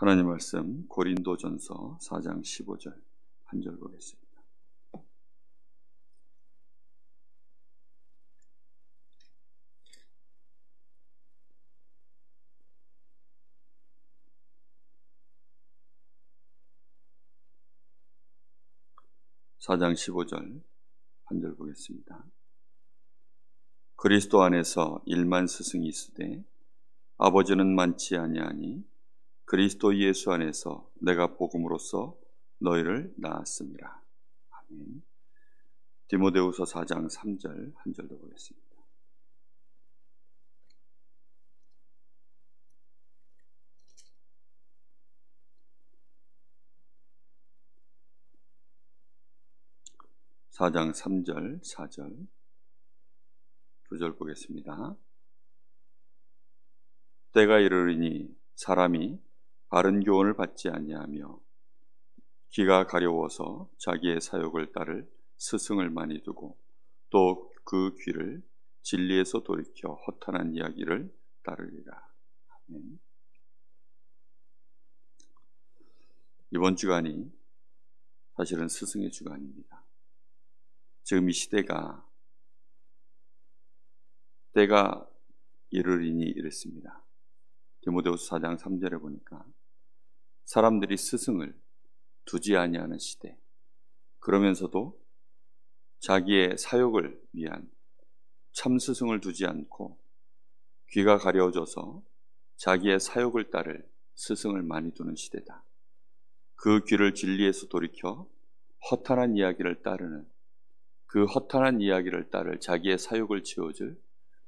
하나님 말씀 고린도전서 4장 15절 한 절 보겠습니다. (4장 15절) 한 절 보겠습니다. 그리스도 안에서 1만 스승이 있으되 아버지는 많지 아니하니 그리스도 예수 안에서 내가 복음으로써 너희를 낳았습니다. 아멘. 디모데후서 4장 3절 한 절 더 보겠습니다. (4장 3절) (4절) 두 절 보겠습니다. 때가 이르리니 사람이 바른 교훈을 받지 아니하며 귀가 가려워서 자기의 사욕을 따를 스승을 많이 두고 또 그 귀를 진리에서 돌이켜 허탄한 이야기를 따르리라. 아멘. 이번 주간이 사실은 스승의 주간입니다. 지금 이 시대가 때가 이르리니 이랬습니다. 디모데후서 4장 3절에 보니까 사람들이 스승을 두지 아니하는 시대, 그러면서도 자기의 사욕을 위한 참 스승을 두지 않고 귀가 가려워져서 자기의 사욕을 따를 스승을 많이 두는 시대다. 그 귀를 진리에서 돌이켜 허탄한 이야기를 따르는, 그 허탄한 이야기를 따를 자기의 사욕을 채워줄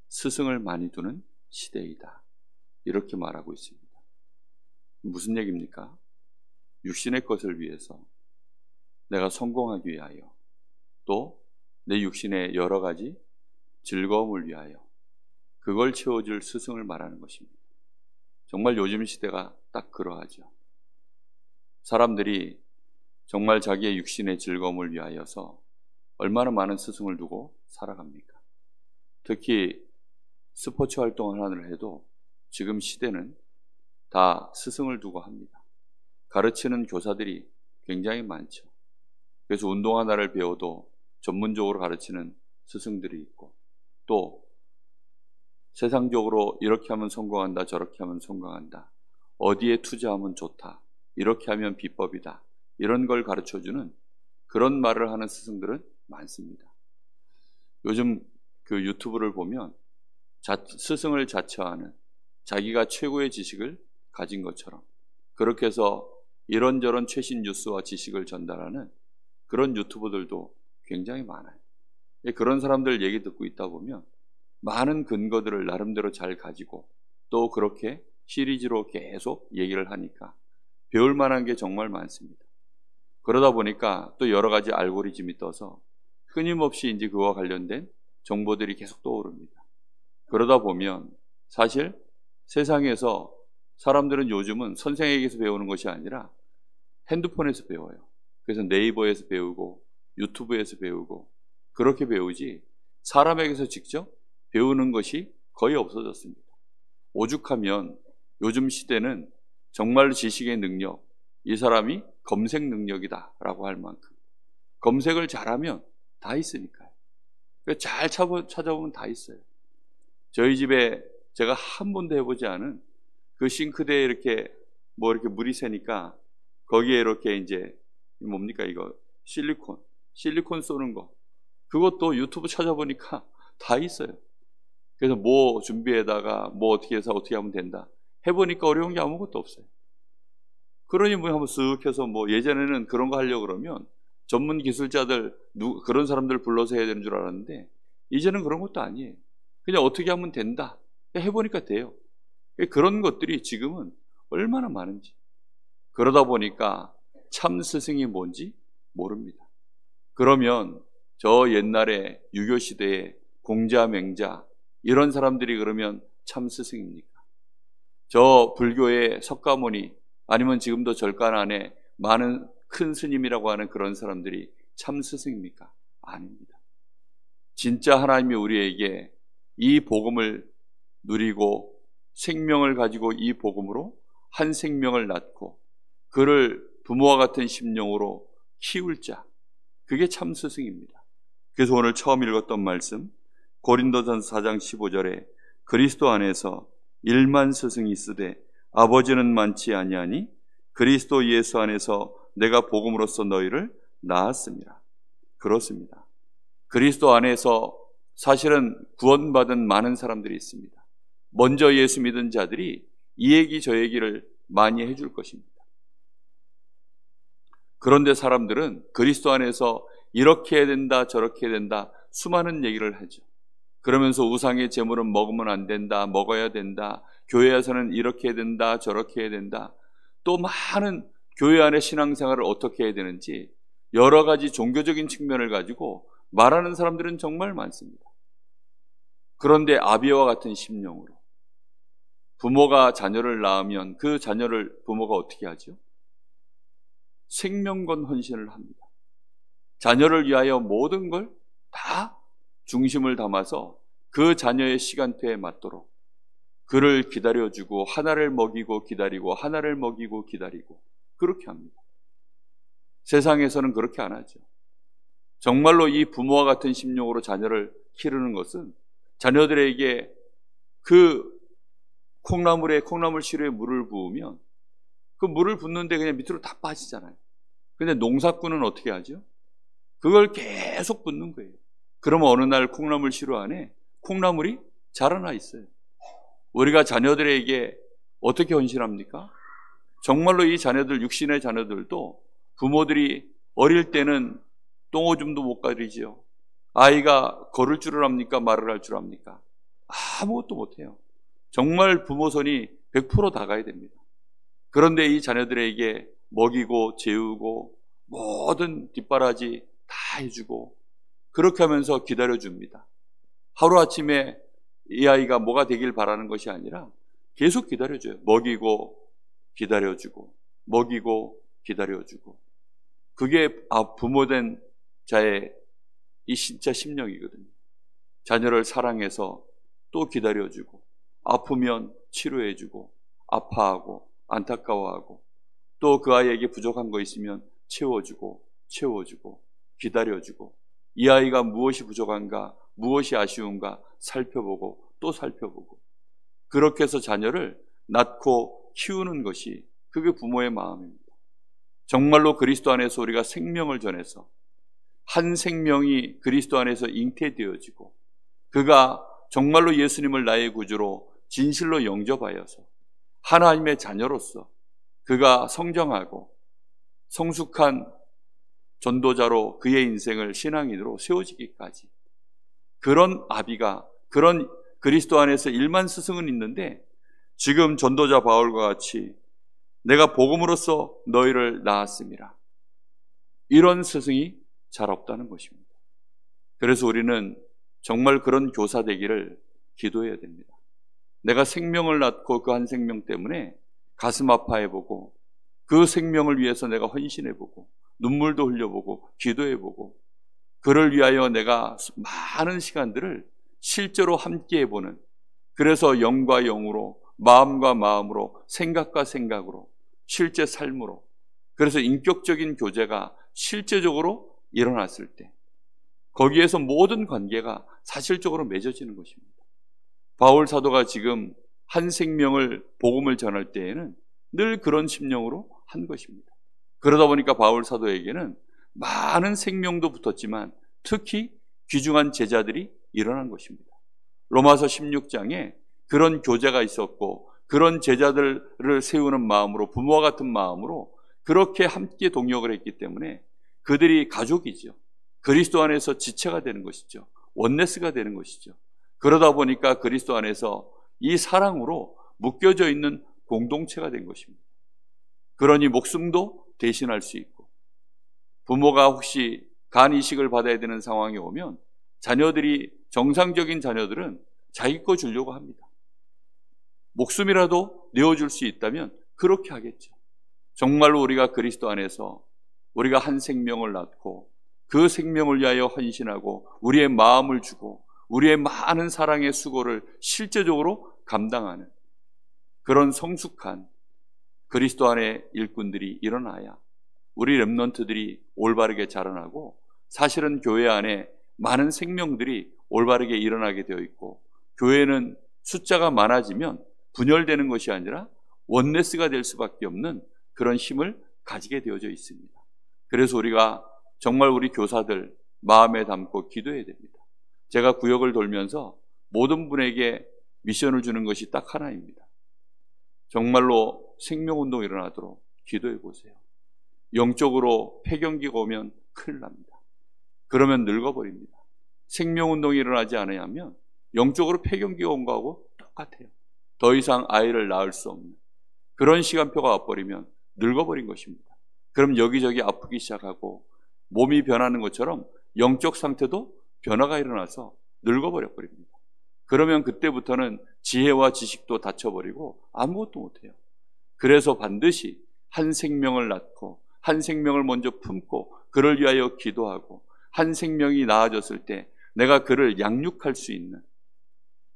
스승을 많이 두는 시대이다. 이렇게 말하고 있습니다. 무슨 얘기입니까? 육신의 것을 위해서, 내가 성공하기 위하여, 또 내 육신의 여러 가지 즐거움을 위하여 그걸 채워줄 스승을 말하는 것입니다. 정말 요즘 시대가 딱 그러하죠. 사람들이 정말 자기의 육신의 즐거움을 위하여서 얼마나 많은 스승을 두고 살아갑니까? 특히 스포츠 활동 하나를 해도 지금 시대는 다 스승을 두고 합니다. 가르치는 교사들이 굉장히 많죠. 그래서 운동 하나를 배워도 전문적으로 가르치는 스승들이 있고, 또 세상적으로 이렇게 하면 성공한다, 저렇게 하면 성공한다, 어디에 투자하면 좋다, 이렇게 하면 비법이다, 이런 걸 가르쳐주는 그런 말을 하는 스승들은 많습니다. 요즘 그 유튜브를 보면 스승을 자처하는, 자기가 최고의 지식을 가진 것처럼 그렇게 해서 이런저런 최신 뉴스와 지식을 전달하는 그런 유튜버들도 굉장히 많아요. 그런 사람들 얘기 듣고 있다 보면 많은 근거들을 나름대로 잘 가지고 또 그렇게 시리즈로 계속 얘기를 하니까 배울 만한 게 정말 많습니다. 그러다 보니까 또 여러 가지 알고리즘이 떠서 끊임없이 이제 그와 관련된 정보들이 계속 떠오릅니다. 그러다 보면 사실 세상에서 사람들은 요즘은 선생에게서 배우는 것이 아니라 핸드폰에서 배워요. 그래서 네이버에서 배우고 유튜브에서 배우고 그렇게 배우지 사람에게서 직접 배우는 것이 거의 없어졌습니다. 오죽하면 요즘 시대는 정말 지식의 능력, 이 사람이 검색 능력이다 라고 할 만큼 검색을 잘하면 다 있으니까요. 잘 찾아보면 다 있어요. 저희 집에 제가 한 번도 해보지 않은 그 싱크대에 이렇게 물이 새니까 거기에 이렇게 이제 뭡니까 이거 실리콘 쏘는 거, 그것도 유튜브 찾아보니까 다 있어요. 그래서 뭐 준비에다가 뭐 어떻게 해서 어떻게 하면 된다 해보니까 어려운 게 아무것도 없어요. 그러니 뭐 한번 쓱 해서 예전에는 그런 거 하려고 그러면 전문 기술자들 그런 사람들 불러서 해야 되는 줄 알았는데 이제는 그런 것도 아니에요. 그냥 어떻게 하면 된다 해보니까 돼요. 그런 것들이 지금은 얼마나 많은지. 그러다 보니까 참 스승이 뭔지 모릅니다. 그러면 저 옛날에 유교 시대에 공자, 맹자 이런 사람들이 그러면 참 스승입니까? 저 불교의 석가모니 아니면 지금도 절간 안에 많은 큰 스님이라고 하는 그런 사람들이 참 스승입니까? 아닙니다. 진짜 하나님이 우리에게 이 복음을 누리고 생명을 가지고 이 복음으로 한 생명을 낳고 그를 부모와 같은 심령으로 키울 자, 그게 참 스승입니다. 그래서 오늘 처음 읽었던 말씀 고린도전서 4장 15절에 그리스도 안에서 일만 스승이 있으되 아버지는 많지 아니하니 그리스도 예수 안에서 내가 복음으로써 너희를 낳았습니다. 그렇습니다. 그리스도 안에서 사실은 구원받은 많은 사람들이 있습니다. 먼저 예수 믿은 자들이 이 얘기 저 얘기를 많이 해줄 것입니다. 그런데 사람들은 그리스도 안에서 이렇게 해야 된다 저렇게 해야 된다 수많은 얘기를 하죠. 그러면서 우상의 제물은 먹으면 안 된다, 먹어야 된다, 교회에서는 이렇게 해야 된다 저렇게 해야 된다, 또 많은 교회 안의 신앙생활을 어떻게 해야 되는지 여러 가지 종교적인 측면을 가지고 말하는 사람들은 정말 많습니다. 그런데 아비와 같은 심령으로 부모가 자녀를 낳으면 그 자녀를 부모가 어떻게 하죠? 생명건 헌신을 합니다. 자녀를 위하여 모든 걸 다 중심을 담아서 그 자녀의 시간대에 맞도록 그를 기다려주고 하나를 먹이고 기다리고 하나를 먹이고 기다리고 그렇게 합니다. 세상에서는 그렇게 안 하죠. 정말로 이 부모와 같은 심령으로 자녀를 기르는 것은 자녀들에게 그 콩나물 시루에 물을 부으면 그 물을 붓는데 그냥 밑으로 다 빠지잖아요. 근데 농사꾼은 어떻게 하죠? 그걸 계속 붓는 거예요. 그러면 어느 날 콩나물 시루 안에 콩나물이 자라나 있어요. 우리가 자녀들에게 어떻게 헌신합니까? 정말로 이 자녀들, 육신의 자녀들도 부모들이 어릴 때는 똥오줌도 못 가리지요. 아이가 걸을 줄을 압니까? 말을 할 줄 압니까? 아무것도 못해요. 정말 부모 손이 100% 다가야 됩니다. 그런데 이 자녀들에게 먹이고 재우고 모든 뒷바라지 다 해주고 그렇게 하면서 기다려줍니다. 하루아침에 이 아이가 뭐가 되길 바라는 것이 아니라 계속 기다려줘요. 먹이고 기다려주고 먹이고 기다려주고. 그게 부모된 자의 이 진짜 심령이거든요. 자녀를 사랑해서 또 기다려주고 아프면 치료해주고 아파하고 안타까워하고 또 그 아이에게 부족한 거 있으면 채워주고 기다려주고 이 아이가 무엇이 부족한가 무엇이 아쉬운가 살펴보고 또 살펴보고 그렇게 해서 자녀를 낳고 키우는 것이 그게 부모의 마음입니다. 정말로 그리스도 안에서 우리가 생명을 전해서 한 생명이 그리스도 안에서 잉태되어지고 그가 정말로 예수님을 나의 구주로 진실로 영접하여서 하나님의 자녀로서 그가 성장하고 성숙한 전도자로 그의 인생을 신앙인으로 세워지기까지 그런 아비가 그런 그리스도 안에서 일만 스승은 있는데 지금 전도자 바울과 같이 내가 복음으로써 너희를 낳았습니다. 이런 스승이 잘 없다는 것입니다. 그래서 우리는 정말 그런 교사 되기를 기도해야 됩니다. 내가 생명을 낳고 그 한 생명 때문에 가슴 아파해보고 그 생명을 위해서 내가 헌신해보고 눈물도 흘려보고 기도해보고 그를 위하여 내가 많은 시간들을 실제로 함께 해보는 그래서 영과 영으로 마음과 마음으로 생각과 생각으로 실제 삶으로 그래서 인격적인 교제가 실제적으로 일어났을 때 거기에서 모든 관계가 사실적으로 맺어지는 것입니다. 바울 사도가 지금 한 생명을 복음을 전할 때에는 늘 그런 심령으로 한 것입니다. 그러다 보니까 바울 사도에게는 많은 생명도 붙었지만 특히 귀중한 제자들이 일어난 것입니다. 로마서 16장에 그런 교제가 있었고 그런 제자들을 세우는 마음으로 부모와 같은 마음으로 그렇게 함께 동역을 했기 때문에 그들이 가족이죠. 그리스도 안에서 지체가 되는 것이죠. 원네스가 되는 것이죠. 그러다 보니까 그리스도 안에서 이 사랑으로 묶여져 있는 공동체가 된 것입니다. 그러니 목숨도 대신할 수 있고 부모가 혹시 간 이식을 받아야 되는 상황이 오면 자녀들이 정상적인 자녀들은 자기 거 주려고 합니다. 목숨이라도 내어줄 수 있다면 그렇게 하겠죠. 정말로 우리가 그리스도 안에서 우리가 한 생명을 낳고 그 생명을 위하여 헌신하고 우리의 마음을 주고 우리의 많은 사랑의 수고를 실제적으로 감당하는 그런 성숙한 그리스도 안의 일꾼들이 일어나야 우리 렘넌트들이 올바르게 자라나고, 사실은 교회 안에 많은 생명들이 올바르게 일어나게 되어 있고, 교회는 숫자가 많아지면 분열되는 것이 아니라 원네스가 될 수밖에 없는 그런 힘을 가지게 되어져 있습니다. 그래서 우리가 정말 우리 교사들 마음에 담고 기도해야 됩니다. 제가 구역을 돌면서 모든 분에게 미션을 주는 것이 딱 하나입니다. 정말로 생명운동이 일어나도록 기도해 보세요. 영적으로 폐경기가 오면 큰일 납니다. 그러면 늙어버립니다. 생명운동이 일어나지 않아야 하면 영적으로 폐경기가 온 거하고 똑같아요. 더 이상 아이를 낳을 수 없는 그런 시간표가 와버리면 늙어버린 것입니다. 그럼 여기저기 아프기 시작하고 몸이 변하는 것처럼 영적 상태도 변화가 일어나서 늙어버려 버립니다. 그러면 그때부터는 지혜와 지식도 닫혀버리고 아무것도 못해요. 그래서 반드시 한 생명을 낳고 한 생명을 먼저 품고 그를 위하여 기도하고, 한 생명이 나아졌을 때 내가 그를 양육할 수 있는,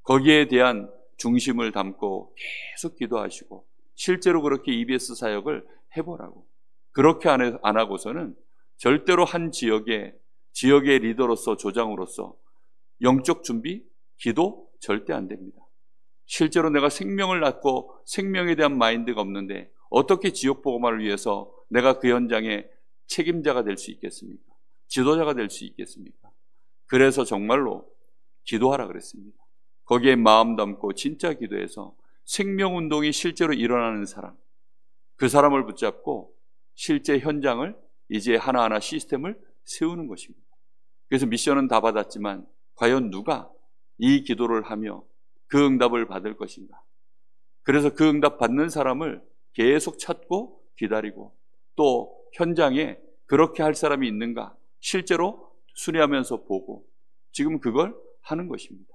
거기에 대한 중심을 담고 계속 기도하시고, 실제로 그렇게 EBS 사역을 해보라고. 그렇게 안 하고서는 절대로 한 지역의 리더로서, 조장으로서 영적 준비, 기도 절대 안 됩니다. 실제로 내가 생명을 낳고 생명에 대한 마인드가 없는데 어떻게 지역 복음화를 위해서 내가 그 현장의 책임자가 될 수 있겠습니까? 지도자가 될 수 있겠습니까? 그래서 정말로 기도하라 그랬습니다. 거기에 마음 담고 진짜 기도해서 생명운동이 실제로 일어나는 사람, 그 사람을 붙잡고 실제 현장을 이제 하나하나 시스템을 세우는 것입니다. 그래서 미션은 다 받았지만 과연 누가 이 기도를 하며 그 응답을 받을 것인가? 그래서 그 응답 받는 사람을 계속 찾고 기다리고, 또 현장에 그렇게 할 사람이 있는가 실제로 수리하면서 보고, 지금 그걸 하는 것입니다.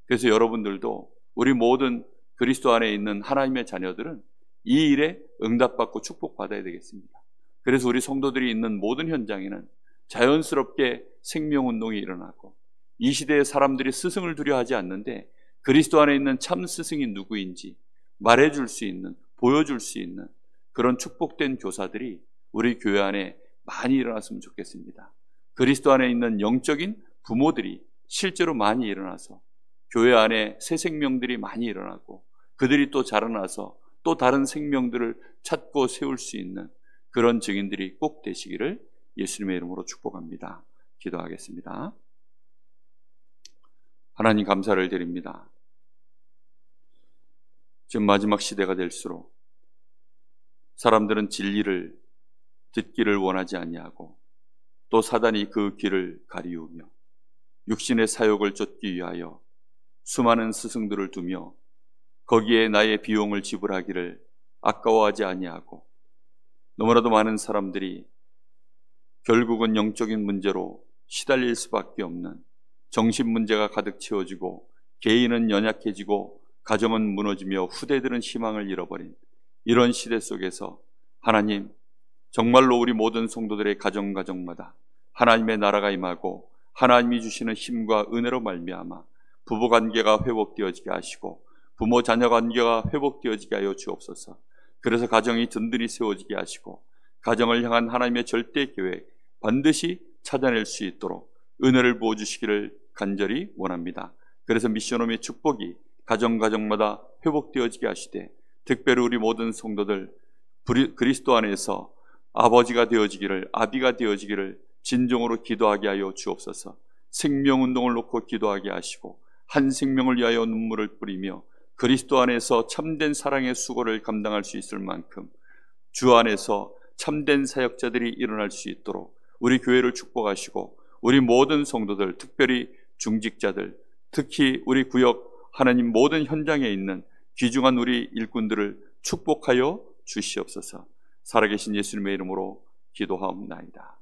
그래서 여러분들도, 우리 모든 그리스도 안에 있는 하나님의 자녀들은 이 일에 응답받고 축복받아야 되겠습니다. 그래서 우리 성도들이 있는 모든 현장에는 자연스럽게 생명운동이 일어나고, 이 시대의 사람들이 스승을 두려워하지 않는데 그리스도 안에 있는 참 스승이 누구인지 말해줄 수 있는, 보여줄 수 있는 그런 축복된 교사들이 우리 교회 안에 많이 일어났으면 좋겠습니다. 그리스도 안에 있는 영적인 부모들이 실제로 많이 일어나서 교회 안에 새 생명들이 많이 일어나고, 그들이 또 자라나서 또 다른 생명들을 찾고 세울 수 있는 그런 증인들이 꼭 되시기를 예수님의 이름으로 축복합니다. 기도하겠습니다. 하나님, 감사를 드립니다. 지금 마지막 시대가 될수록 사람들은 진리를 듣기를 원하지 아니하고, 또 사단이 그 길을 가리우며 육신의 사욕을 쫓기 위하여 수많은 스승들을 두며 거기에 나의 비용을 지불하기를 아까워하지 아니하고, 너무나도 많은 사람들이 결국은 영적인 문제로 시달릴 수밖에 없는, 정신 문제가 가득 채워지고 개인은 연약해지고 가정은 무너지며 후대들은 희망을 잃어버린 이런 시대 속에서 하나님, 정말로 우리 모든 성도들의 가정마다 하나님의 나라가 임하고 하나님이 주시는 힘과 은혜로 말미암아 부부관계가 회복되어지게 하시고 부모 자녀 관계가 회복되어지게 하여 주옵소서. 그래서 가정이 든든히 세워지게 하시고 가정을 향한 하나님의 절대 계획 반드시 찾아낼 수 있도록 은혜를 부어주시기를 간절히 원합니다. 그래서 미션홈의 축복이 가정마다 회복되어지게 하시되, 특별히 우리 모든 성도들 그리스도 안에서 아버지가 되어지기를, 아비가 되어지기를 진정으로 기도하게 하여 주옵소서. 생명운동을 놓고 기도하게 하시고 한 생명을 위하여 눈물을 뿌리며 그리스도 안에서 참된 사랑의 수고를 감당할 수 있을 만큼 주 안에서 참된 사역자들이 일어날 수 있도록 우리 교회를 축복하시고, 우리 모든 성도들, 특별히 중직자들, 특히 우리 구역 하나님 모든 현장에 있는 귀중한 우리 일꾼들을 축복하여 주시옵소서. 살아계신 예수님의 이름으로 기도하옵나이다.